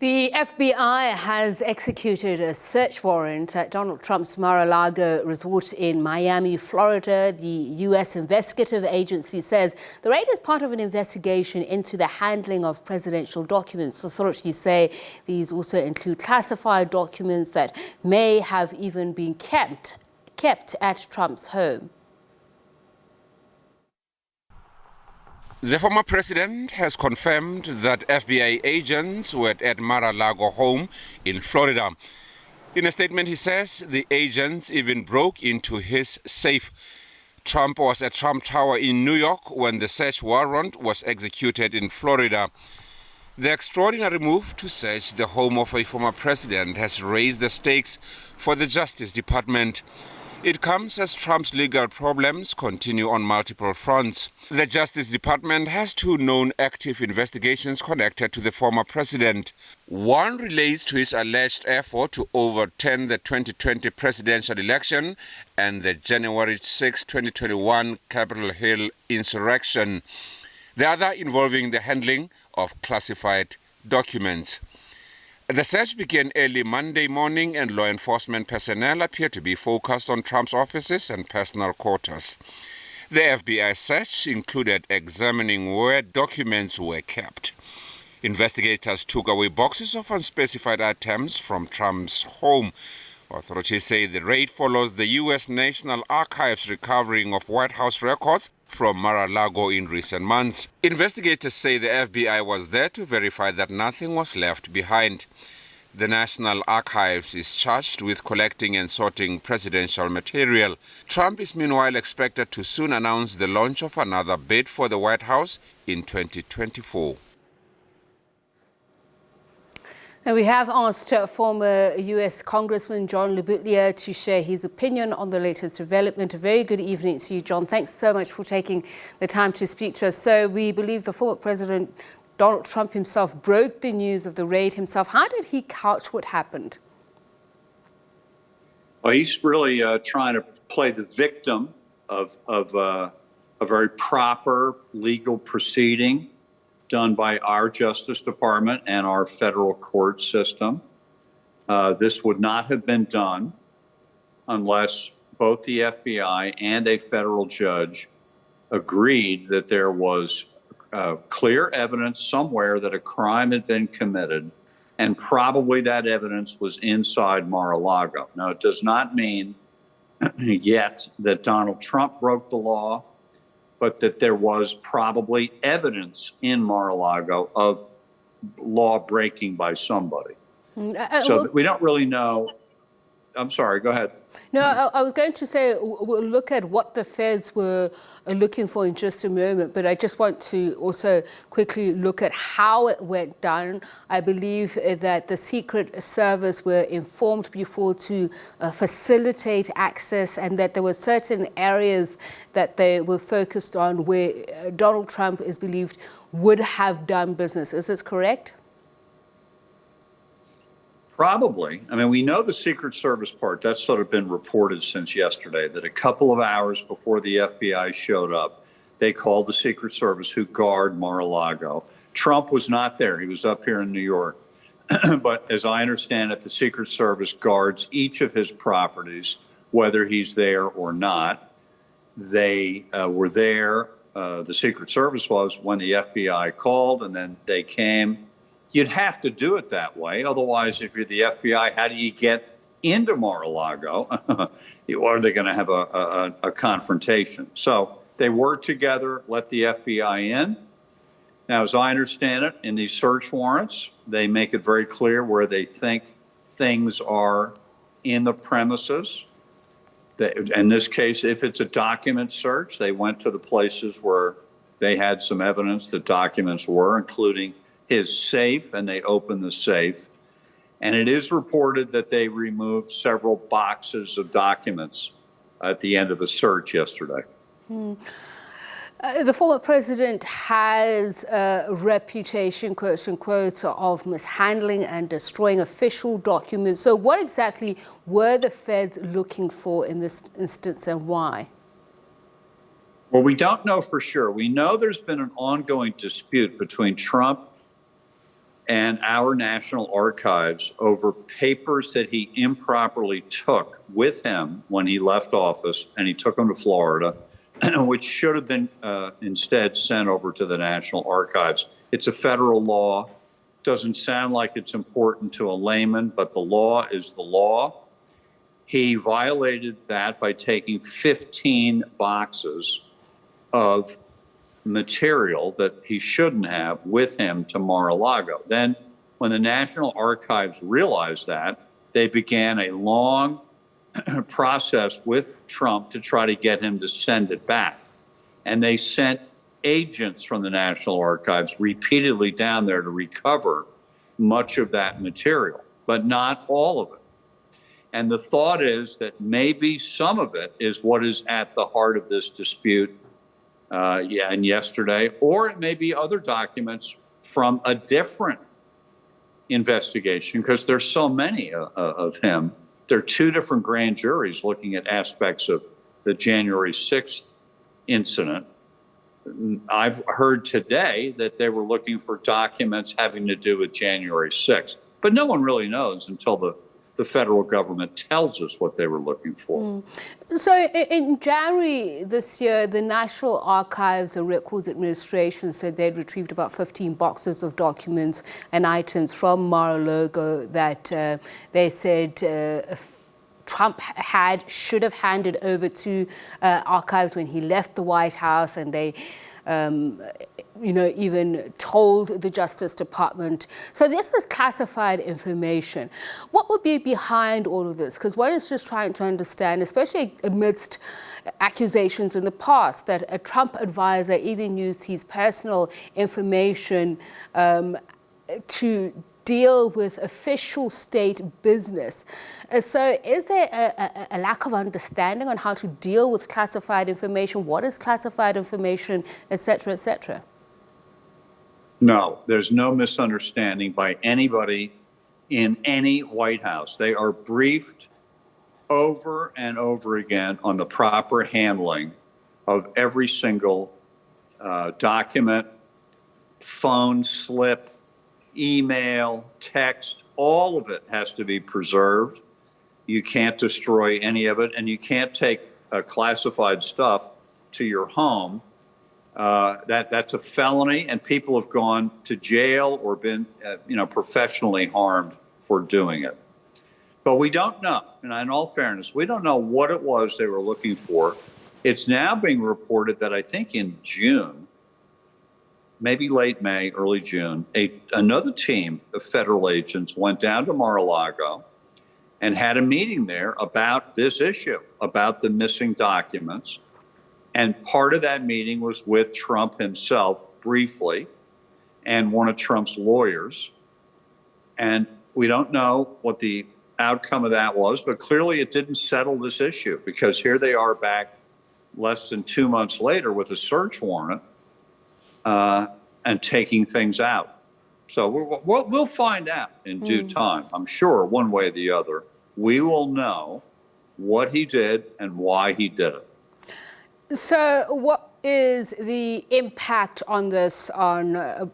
The FBI has executed a search warrant at Donald Trump's Mar-a-Lago resort in Miami, Florida. The US Investigative Agency says the raid is part of an investigation into the handling of presidential documents. Authorities say these also include classified documents that may have even been kept at Trump's home. The former president has confirmed that FBI agents were at Mar-a-Lago home in Florida. In a statement, he says the agents even broke into his safe. Trump was at Trump Tower in New York when the search warrant was executed in Florida. The extraordinary move to search the home of a former president has raised the stakes for the Justice Department. It comes as Trump's legal problems continue on multiple fronts. The Justice Department has two known active investigations connected to the former president. One relates to his alleged effort to overturn the 2020 presidential election and the January 6, 2021 Capitol Hill insurrection. The other involving the handling of classified documents. The search began early Monday morning and law enforcement personnel appear to be focused on Trump's offices and personal quarters. The FBI search included examining where documents were kept. Investigators took away boxes of unspecified items from Trump's home. Authorities say the raid follows the U.S. National Archives recovering of White House records from Mar-a-Lago in recent months. Investigators say the FBI was there to verify that nothing was left behind. The National Archives is charged with collecting and sorting presidential material. Trump is meanwhile expected to soon announce the launch of another bid for the White House in 2024. And we have asked former US Congressman John Leboutillier to share his opinion on the latest development. A very good evening to you, John. Thanks so much for taking the time to speak to us. So we believe the former president, Donald Trump himself, broke the news of the raid himself. How did he couch what happened? Well, he's really trying to play the victim of a very proper legal proceeding done by our Justice Department and our federal court system. This would not have been done unless both the FBI and a federal judge agreed that there was clear evidence somewhere that a crime had been committed, and probably that evidence was inside Mar-a-Lago. Now, it does not mean yet that Donald Trump broke the law, but that there was probably evidence in Mar-a-Lago of law breaking by somebody. So we don't really know. I'm sorry, go ahead. No, I was going to say we'll look at what the feds were looking for in just a moment, but I just want to also quickly look at how it went down. I believe that the Secret Service were informed before to facilitate access, and that there were certain areas that they were focused on where Donald Trump is believed would have done business. Is this correct? Probably. I mean, we know the Secret Service part. That's sort of been reported since yesterday, that a couple of hours before the FBI showed up, they called the Secret Service who guard Mar-a-Lago. Trump was not there. He was up here in New York. But as I understand it, the Secret Service guards each of his properties, whether he's there or not. They were there, the Secret Service was, when the FBI called, and then they came. You'd have to do it that way. Otherwise, if you're the FBI, how do you get into Mar-a-Lago? Or are they going to have a confrontation? So they worked together, let the FBI in. Now, as I understand it, in these search warrants, they make it very clear where they think things are in the premises. In this case, if it's a document search, they went to the places where they had some evidence that documents were, including his safe, and they opened the safe. And it is reported that they removed several boxes of documents at the end of the search yesterday. The former president has a reputation, quote unquote, of mishandling and destroying official documents. So what exactly were the feds looking for in this instance, and why? Well, we don't know for sure. We know there's been an ongoing dispute between Trump and our National Archives over papers that he improperly took with him when he left office, and he took them to Florida, which should have been instead sent over to the National Archives. It's a federal law. Doesn't sound like it's important to a layman, but the law is the law. He violated that by taking 15 boxes of material that he shouldn't have with him to Mar-a-Lago. Then, when the National Archives realized that, they began a long process with Trump to try to get him to send it back. And they sent agents from the National Archives repeatedly down there to recover much of that material, but not all of it. And the thought is that maybe some of it is what is at the heart of this dispute and yesterday, or it may be other documents from a different investigation, because there's so many of him. There are two different grand juries looking at aspects of the January 6th incident. I've heard today that they were looking for documents having to do with January 6th, but no one really knows until the federal government tells us what they were looking for. So in January this year, the National Archives and Records Administration said they'd retrieved about 15 boxes of documents and items from Mar-a-Lago that they said Trump should have handed over to archives when he left the White House, and they even told the Justice Department. So this is classified information. What would be behind all of this? Because one is just trying to understand, especially amidst accusations in the past that a Trump advisor even used his personal information to deal with official state business. So is there a lack of understanding on how to deal with classified information? What is classified information, et cetera, et cetera? No, there's no misunderstanding by anybody in any White House. They are briefed over and over again on the proper handling of every single document, phone slip, email, text, all of it has to be preserved. You can't destroy any of it, and you can't take classified stuff to your home. That's a felony, and people have gone to jail or been, professionally harmed for doing it. But we don't know, and in all fairness, we don't know what it was they were looking for. It's now being reported that I think in June, maybe late May, early June, another team of federal agents went down to Mar-a-Lago and had a meeting there about this issue, about the missing documents. And part of that meeting was with Trump himself briefly and one of Trump's lawyers. And we don't know what the outcome of that was, but clearly it didn't settle this issue, because here they are back less than 2 months later with a search warrant and taking things out. So we'll find out in due time. I'm sure one way or the other, we will know what he did and why he did it. So what is the impact on this on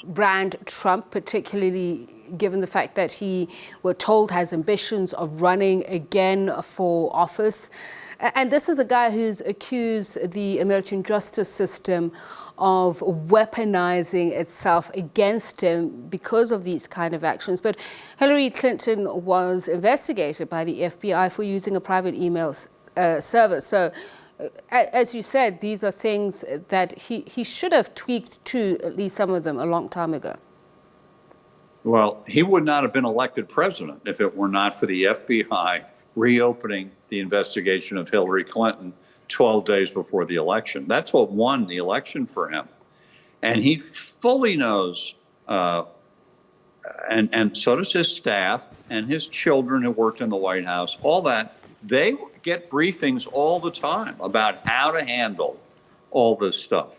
brand Trump, particularly given the fact that he, we're told, has ambitions of running again for office? And this is a guy who's accused the American justice system of weaponizing itself against him because of these kind of actions. But Hillary Clinton was investigated by the FBI for using a private email service. So as you said, these are things that he should have tweaked to, at least some of them, a long time ago. Well, he would not have been elected president if it were not for the FBI reopening the investigation of Hillary Clinton 12 days before the election. That's what won the election for him. And he fully knows, and so does his staff and his children who worked in the White House, all that. They get briefings all the time about how to handle all this stuff.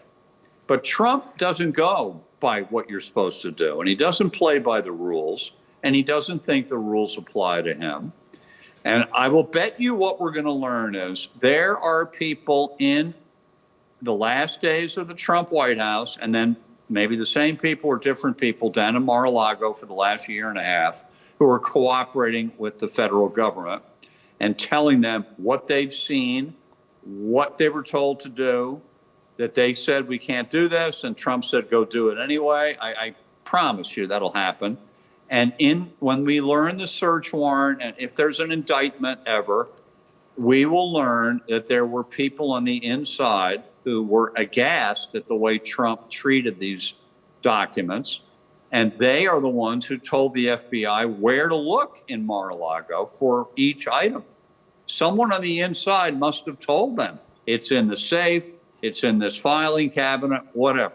But Trump doesn't go by what you're supposed to do, and he doesn't play by the rules, and he doesn't think the rules apply to him. And I will bet you what we're going to learn is there are people in the last days of the Trump White House and then maybe the same people or different people down in Mar-a-Lago for the last year and a half who are cooperating with the federal government and telling them what they've seen, what they were told to do, that they said we can't do this, and Trump said go do it anyway. I promise you that'll happen. And when we learn the search warrant, and if there's an indictment ever, we will learn that there were people on the inside who were aghast at the way Trump treated these documents. And they are the ones who told the FBI where to look in Mar-a-Lago for each item. Someone on the inside must have told them it's in the safe, it's in this filing cabinet, whatever.